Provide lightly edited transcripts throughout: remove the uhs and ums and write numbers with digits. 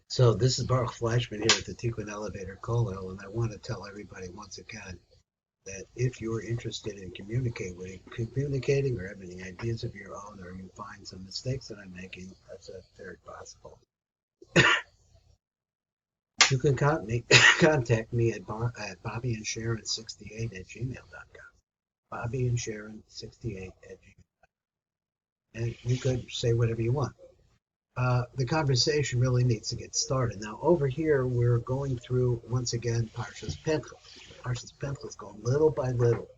So this is Baruch Flashman here at the Tikkun Elevator Kollel, and I want to tell everybody once again that if you're interested in communicating or have any ideas of your own, or you find some mistakes that I'm making, that's very possible. You can contact me at BobbyandSharon68@gmail.com. BobbyandSharon68@gmail.com. And you could say whatever you want. The conversation really needs to get started. Now, over here, we're going through, once again, Parshas Pinchas. Parshas Pinchas going little by little,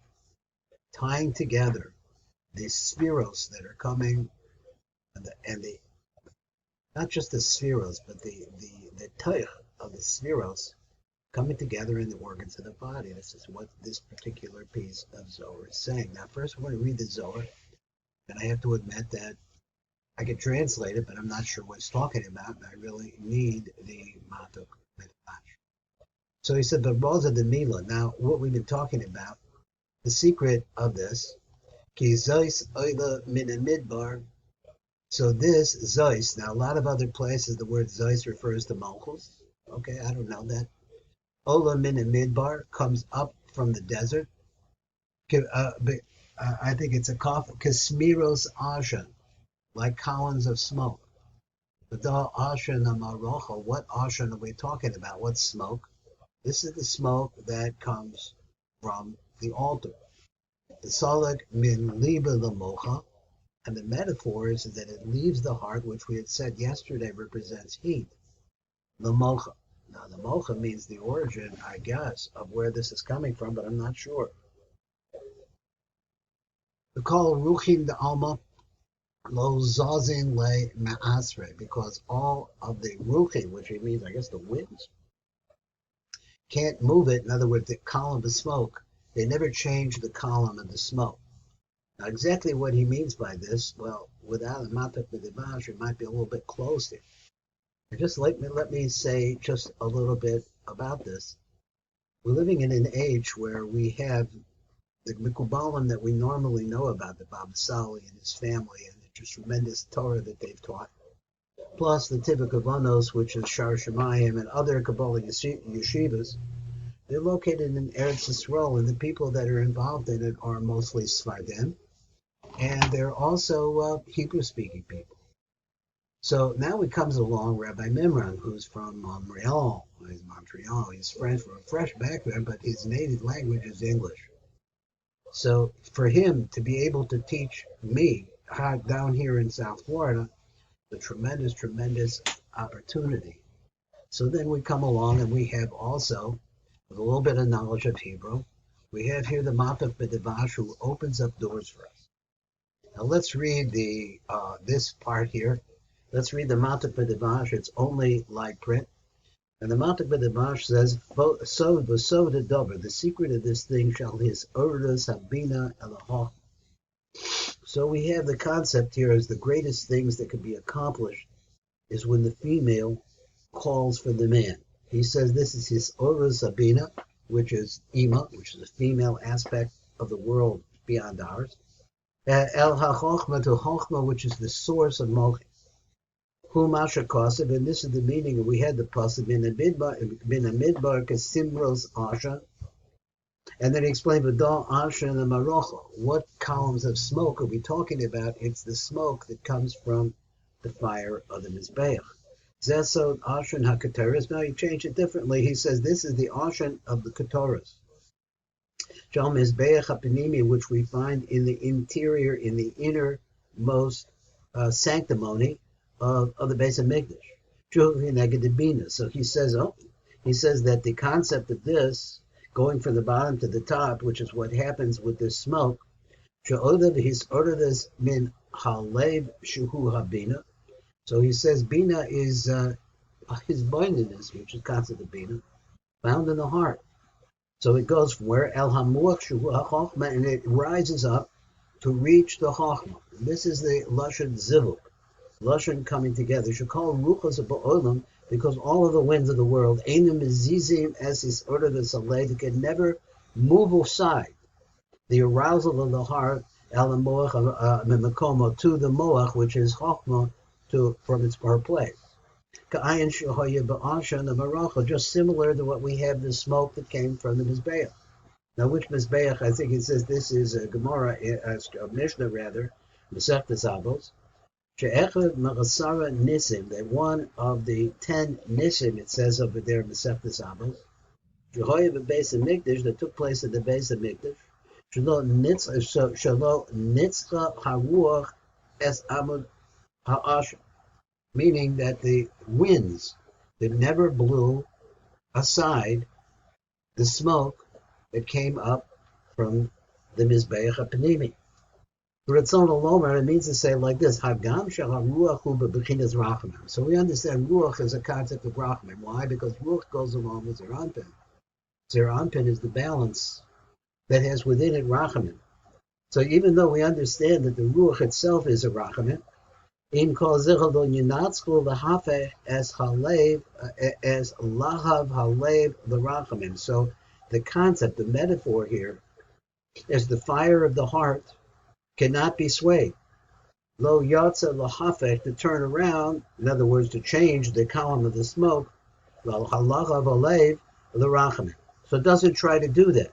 tying together these spheros that are coming, and not just the spheros, but the toich of the spheros coming together in the organs of the body. This is what this particular piece of Zohar is saying. Now, first, I want to read the Zohar, and I have to admit that I can translate it, but I'm not sure what it's talking about, and I really need the Matuk Midrash. So he said, but Rosa de Mila. Now, what we've been talking about, the secret of this, Ki Zeus Oila Min Midbar. So this Zeus, now a lot of other places the word Zeus refers to Malchus. Okay, I don't know that. Ola Min Midbar comes up from the desert. I think it's a cough. Kasmiros Asha, like columns of smoke. But the Ashan Amarocha, what Ashan are we talking about? What smoke? This is the smoke that comes from the altar. The Salak min liba lamocha, and the metaphor is that it leaves the heart, which we had said yesterday represents heat. Lamocha. Now, the mocha means the origin, I guess, of where this is coming from, but I'm not sure. We call ruchin the alma lo zazin le ma'asre, because all of the ruchin, which means, I guess, the winds, can't move it. In other words, the column of smoke, they never change the column of the smoke. Now, exactly what he means by this, well, without a matak b'divash, it might be a little bit close here. Just let me say just a little bit about this. We're living in an age where we have the Mikubalim that we normally know about, the Baba Sali and his family, and the tremendous Torah that they've taught, plus the Tivuk Avanos, which is Shar Shemayim, and other Kabbalah yeshivas. They're located in Eretz Yisrael, and the people that are involved in it are mostly Sfardim, and they're also Hebrew-speaking people. So now he comes along Rabbi Mimran, who's from Montreal. He's French, from a fresh background, but his native language is English. So for him to be able to teach me down here in South Florida, the tremendous, tremendous opportunity. So then we come along and we have also, with a little bit of knowledge of Hebrew, we have here the Matak B'Devash, who opens up doors for us. Now let's read this part here. Let's read the Matak B'Devash. It's only light print. And the Matak B'Devash says, so the dover, the secret of this thing shall his Urdas Habina Elahah. So we have the concept here as the greatest things that could be accomplished is when the female calls for the man. He says this is his Urdas Habina, which is Ima, which is a female aspect of the world beyond ours. El HaChochma to Chochma, which is the source of Mochi. Hu Masha Kosev, and this is the meaning, and we had the pasuk Bina Midbar Kasimros Asha, and then he explained V'dal Asha and the Marocha. What columns of smoke are we talking about? It's the smoke that comes from the fire of the Mizbeach. Zesod Ashan HaKataris. Now he changed it differently. He says this is the Ashan of the Kataris. Shal Mizbeach HaPinimi, which we find in the interior, in the innermost sanctimony of the base of Mikdash. So he says that the concept of this, going from the bottom to the top, which is what happens with this smoke, min halev shuhu habina. So he says Bina is his bindiness, which is concept of Bina, found in the heart. So it goes from where El Hamuach Shuhu HaChochma, and it rises up to reach the Chochma. This is the Lashon Zivuk, Lashon coming together. Shekol Ruchos Ba'olam, because all of the winds of the world, Einim Mizizim as is ordered as a lay, that can never move aside the arousal of the heart, El Hamuach Memakoma, to the Moach, which is Chochma, from its place. Ka'ayin shehoya ba'asha and the maracha, just similar to what we have, the smoke that came from the Mizbeach. Now, which Mizbeach? I think it says this is a Gemara, a Mishnah rather, Masechtas Avos. She'echad Magasara Nisim, that one of the 10 Nisim, it says over there, Masechtas Avos, Shehoya b'Beis HaMikdash, that took place at the Beis HaMikdash, Shelo Nitzcha Haruach Es Amud Ha'asha, meaning that the winds that never blew aside the smoke that came up from the Mizbeach HaPnimi. Ratzon Alomer, it means to say like this, Hagam Shaharuach Hu B'Bechinas Rachamim. So we understand Ruach is a concept of Rachamim. Why? Because Ruach goes along with Zeranpin. Zeranpin is the balance that has within it Rachamim. So even though we understand that the Ruach itself is a Rachamim, in Kol Zichel Lo Yinatzku L'Hafeh as Halev, as Lahav Halev L'Rachamim. So the concept, the metaphor here, is the fire of the heart cannot be swayed. Lo Yatza L'Hafeh, to turn around, in other words, to change the column of the smoke, Lo Halahav Halev L'Rachamim. So it doesn't try to do that.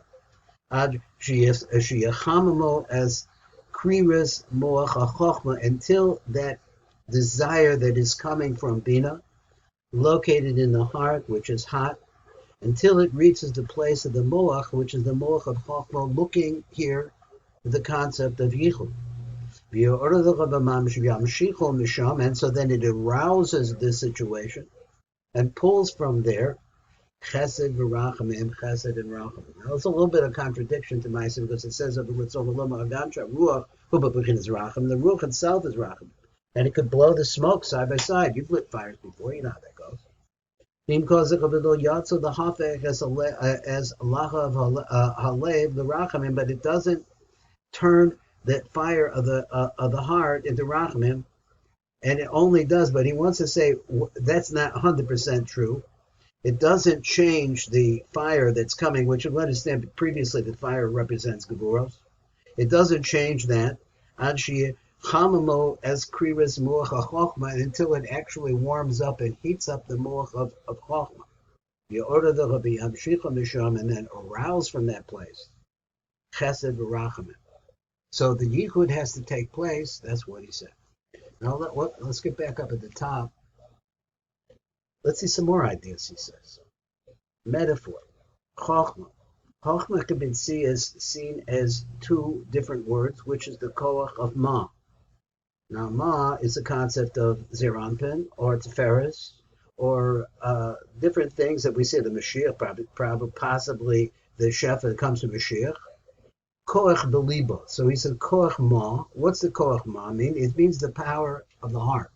Ad Sheyachamamo as Kriris Moach HaChochma, until that desire that is coming from Bina, located in the heart, which is hot, until it reaches the place of the Moach, which is the Moach of Chochma, looking here at the concept of Yichud. And so then it arouses this situation and pulls from there Chesed v'Rachamim, Chesed and Rachamim. Now it's a little bit of contradiction to myself because it says of the Ruach, the Ruach itself is Rachamim. And it could blow the smoke side by side. You've lit fires before, you know how that goes. The Hafech as Lahav Halev, the Rachamim, but it doesn't turn that fire of the heart into Rachamim, and it only does, but he wants to say that's not 100% true. It doesn't change the fire that's coming, which you understand previously the fire represents Gevuros. It doesn't change that. Chamamo as kriris moach chochma, until it actually warms up and heats up the moach of chochma. And then arouse from that place. Chesed v'rachamim. So the yichud has to take place. That's what he said. Now let's get back up at the top. Let's see some more ideas, he says. Metaphor. Chochma. Chochma can be seen as two different words, which is the Koach Mah. Now, Ma is a concept of Zeranpin or Tiferes or different things that we see. The Mashiach, probably possibly the Shef that comes to Mashiach. Koach Beliba. So he said Koach Mah. What's the Koach Mah mean? It means the power of the heart.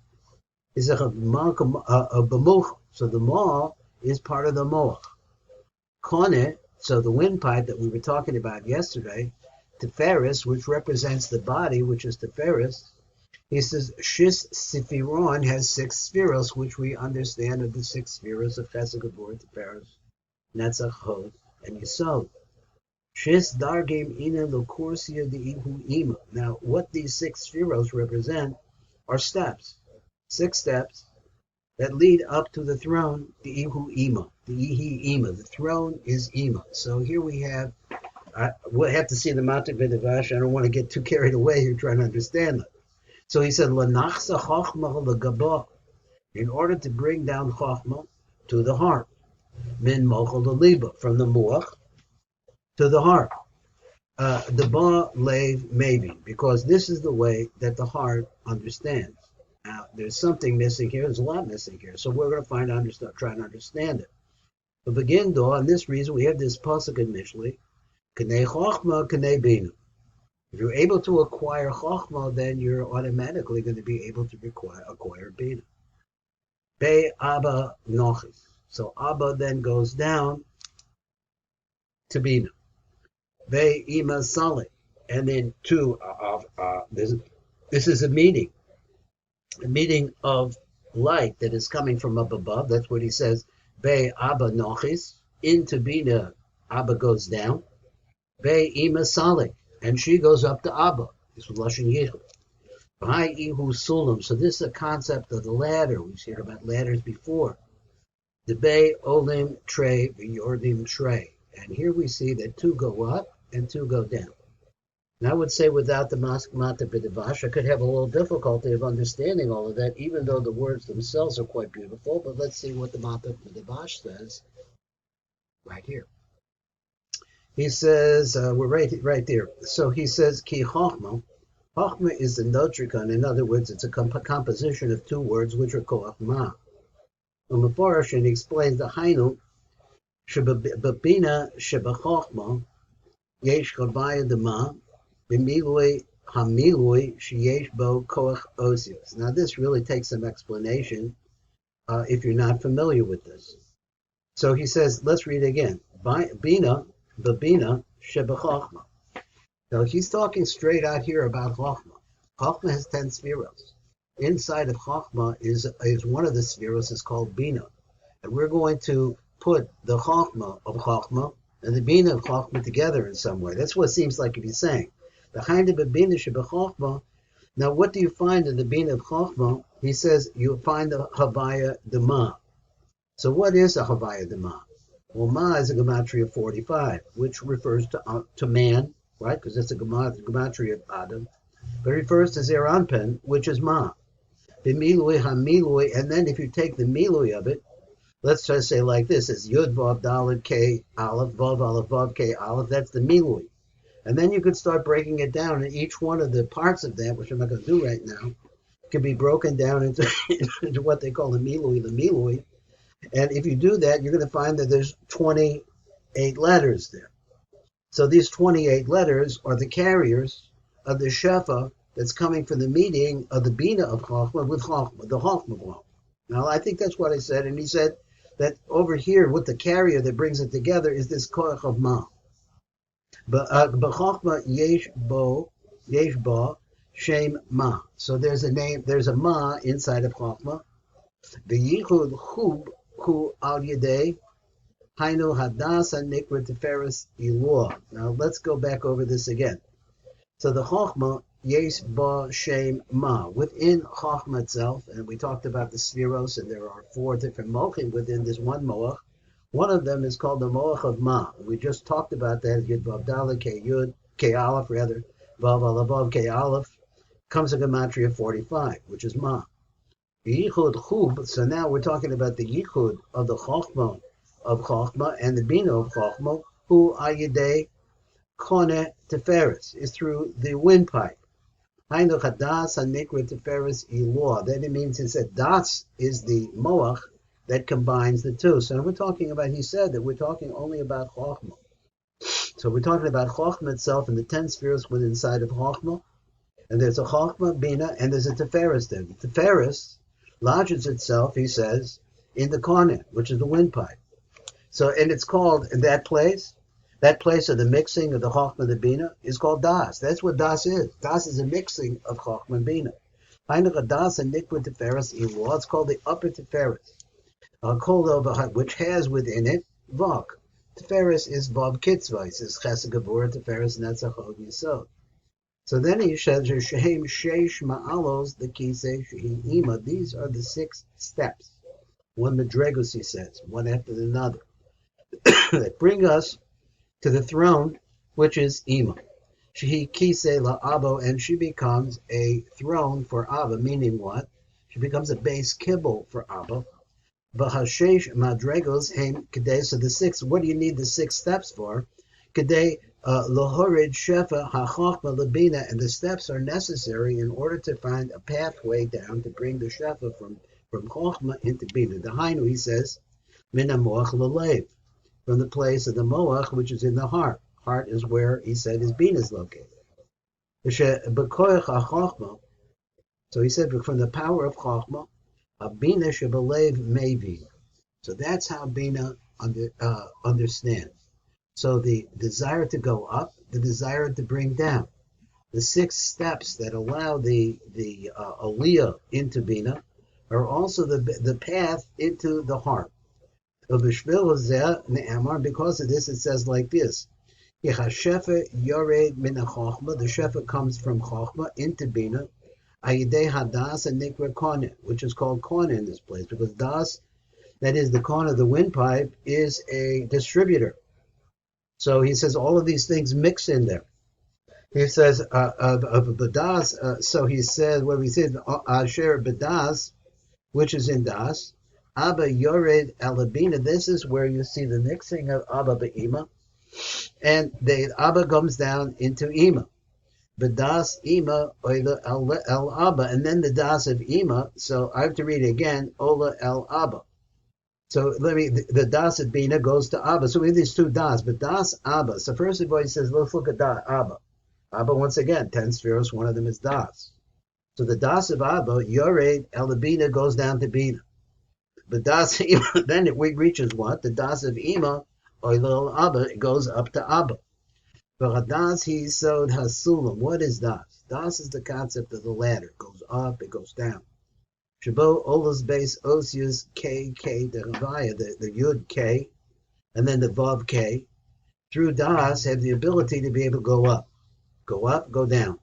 It's a B'much. So the Ma is part of the Moach. Kone, so the windpipe that we were talking about yesterday, Tiferes, which represents the body, which is Tiferes. He says, Shis Sifiron has 6 spheros, which we understand are the 6 spheros of Chesed, Gevurah, Tiferes, Netzach, Hod, and Yesod. Shis Dargim Ina Lokursia De'ihu Ima. Now, what these 6 spheros represent are steps. 6 steps that lead up to the throne, De'ihu Ima. De'ihi Ima. The throne is Ima. So here we have, we'll have to see the Mata V'Devash. I don't want to get too carried away here trying to understand it. So he said, L'nachsa Chochma L'gabah, in order to bring down Chochma to the heart. Min Mochel L'liba, from the Muach to the heart. The Ba Lev maybe, because this is the way that the heart understands. Now, there's something missing here. There's a lot missing here. So we're going to try and understand it. But begin, though, on this reason, we have this pasuk in Mishlei, K'nei Chochma, K'nei Bina. If you're able to acquire Chochma, then you're automatically going to be able to acquire Bina. Be Abba Nochis. So Abba then goes down to Bina. Be Ima Sali. And then this is a meeting of light that is coming from up above. That's what he says. Be Abba Nochis. Into Bina, Abba goes down. Be Ima Sali. And she goes up to Abba. This was Lashon Yichud. So this is a concept of the ladder. We've seen about ladders before. Debe olim trey v'yordim trey. And here we see that two go up and two go down. And I would say without the Mata B'Devash, I could have a little difficulty of understanding all of that, even though the words themselves are quite beautiful. But let's see what the Mata B'Devash says right here. He says, we're right there. So he says, Ki Chachma. Chachma is the notricon. In other words, it's a composition of two words, which are Koach Mah. And he explains the Hainu, Bina of Chachma, Yesh Chavaya Dema, B'milui Hamilui Sheyesh Bo Koach Osios. Now this really takes some explanation if you're not familiar with this. So he says, let's read it again. Bina Shebachachma. Now he's talking straight out here about Chachma. Chachma has 10 spheros. Inside of Chachma is one of the spheros is called Bina. And we're going to put the Chachma of Chachma and the Bina of Chachma together in some way. That's what it seems like he's saying. The Hainu B'Bina Shebachachma. Now what do you find in the Bina of Chachma? He says you find the Havaya Dema. So what is a Havaya Dema? Well, Ma is a gematria of 45, which refers to man, right? Because it's a gematria of Adam. But it refers to Zeranpen, which is Ma. B'milui hamilui, and then if you take the milui of it, let's just say like this, it's Yud Vav Daled K Aleph, Vav Aleph Vav K Aleph, that's the milui. And then you could start breaking it down, and each one of the parts of that, which I'm not going to do right now, can be broken down into what they call the milui. And if you do that, you're going to find that there's 28 letters there. So these 28 letters are the carriers of the Shefa that's coming from the meeting of the Bina of Chachma with Chachma, the Chachma block. Now, I think that's what I said, and he said that over here, with the carrier that brings it together is this Koach Mah. But Chachma yesh ba shem Ma. So there's a name, there's a Ma inside of Chachma. The Yichud Chub Hu Al Yedei Hainu Hadas HaNikra Tiferes Ilua. Now let's go back over this again. So the Chachma Yesh Ba Shem Ma. Within Chachma itself, and we talked about the Spheros, and there are 4 different mochim within this one Moach. One of them is called the Moach of Ma. We just talked about that. Yud Vav Daled K Yud K Aleph rather. Vav Aleph Vav K Aleph comes a gematria of 45, which is Ma. Yichud Chub. So now we're talking about the Yichud of the Chachma of Chachma and the Bina of Chachma, who Ayidei Kone Teferes is through the windpipe. Hainu Hadas HaNikra Teferes Ilua. Then it means it said Das is the Moach that combines the two. So we're talking about, he said that we're talking only about Chachma. So we're talking about Chachma itself and the 10 spheres within inside of Chachma. And there's a Chachma, Bina, and there's a Teferes there. The Teferes lodges itself, he says, in the Kone, which is the windpipe. So, and it's called, in that place of the mixing of the Chachma and the Bina is called Das. That's what Das is. Das is a mixing of Chachma and Bina. Das and Nikra Teferes Ilua. It's called the upper Teferes, which has within it Vav. Teferes is Vav Kitzvah. He says Chesed Gevurah Teferes Netzach Hod Yisod. So then he says Shehem Sheish Ma'alos the Kisei Shehi Ima. These are the 6 steps. One Madregus, he says, one after another, that bring us to the throne, which is Ima. Shehi Kisei La Abo, and she becomes a throne for Abba, meaning what? She becomes a base kibble for Abba. Bahashesh Madregos Haim Kadei. So the 6, what do you need the 6 steps for? Kadei Lahorid Shefa HaChachma Labina, and the steps are necessary in order to find a pathway down to bring the Shefa from Chachma into Bina. The Hainu, he says, Min HaMoach L'Leiv, from the place of the Moach, which is in the heart. Heart is where, he said, his Bina is located. So he said, from the power of Chachma, Bina Shebalev Mevi. So that's how Bina understands. So the desire to go up, the desire to bring down. The 6 steps that allow the aliyah into Bina are also the path into the heart. Because of this, it says like this: the Shefa comes from Chachma into Bina. Ayidei Hadas and Nikra Konen, which is called Konen in this place, because Das, that is the corner of the windpipe, is a distributor. So he says all of these things mix in there. He says of Badas, so he says, what he says, Asher Badas, which is in Das, Abba Yored Alabina, this is where you see the mixing of Abba Ba'ima, and the Abba comes down into Ima. Badas Ima Oila El Abba, and then the Das of Ima, so I have to read it again, Ola El Abba. So the Das of Bina goes to Abba. So we have these two Das, but Das Abba. So first of all, he says, let's look at Abba. Abba, once again, 10 spheres, one of them is Das. So the Das of Abba, Yored El Bina, goes down to Bina. But Das Ima, then it reaches what? The Das of Ima, or little Abba, it goes up to Abba. But Das he sowed Hasulam. What is Das? Das is the concept of the ladder. It goes up, it goes down. Shabo Ola's base Osius K the Havaya, the Yud K, and then the Vav K. Through Das have the ability to be able to go up, go down.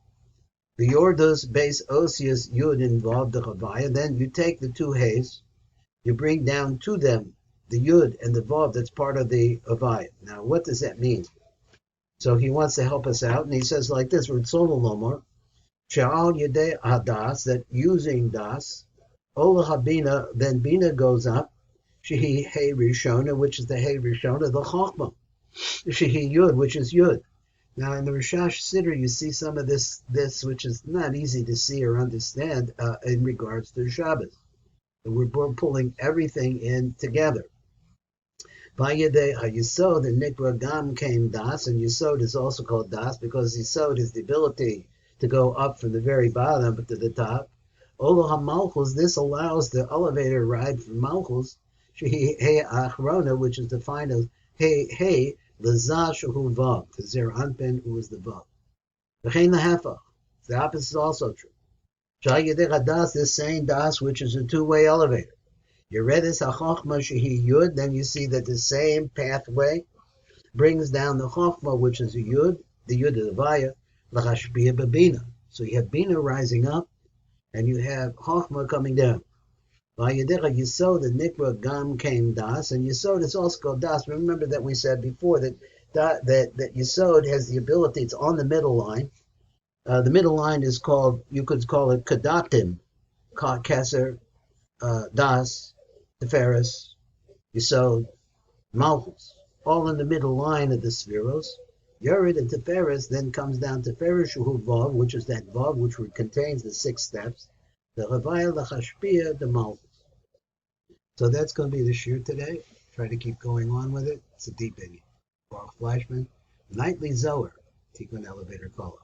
The Yordas base Osius Yud involved the Havaya. Then you take the two Hays, you bring down to them the Yud and the Vav that's part of the Havaya. Now, what does that mean? So he wants to help us out, and he says like this: Ritzol Lomar, She'al Yedei Hadas, that using Das, Ola Habina, then Bina goes up, Shehi Hey Rishona, which is the Hey Rishona, the Chachma, Shehi Yud, which is Yud. Now in the Rishash Siddur, you see some of this, which is not easy to see or understand in regards to Shabbos. And we're pulling everything in together. Vayedei HaYisod, the Nikra Gam came Das, and Yisod is also called Das because Yisod is the ability to go up from the very bottom to the top. Ola HaMalchus, this allows the elevator ride from Malchus, Shehi He Achrona, which is defined as He Lazah Shehu Vav, the Zer Anpin, who is the Vav. V'chein Lahefach, the opposite is also true. Shayedei HaDas, this same Das, which is a two-way elevator. Yeredis HaChochma Shehi Yud, then you see that the same pathway brings down the Chochma, which is a Yud, the Yud of the Vaya, L'chashpia B'Bina. So you have Bina rising up, and you have Chochma coming down. Vayedicha Yisod, the Nikra Gam came Das, and Yisod is also called Das. Remember that we said before that Yisod has the ability, it's on the middle line. The middle line is called, you could call it Kadatim, Keser, Das, Tiferes, Yisod, Malchus, all in the middle line of the spheros. Yerid and Tiferes then comes down to Tiferes Shuhu Vav, which is that Vav which contains the 6 steps, the Chavaya, the Chashpia, the Malchus. So that's going to be the shir today. Try to keep going on with it. It's a deep ending. Baruch Flashman, Nightly Zohar, Tikkun Elevator Call.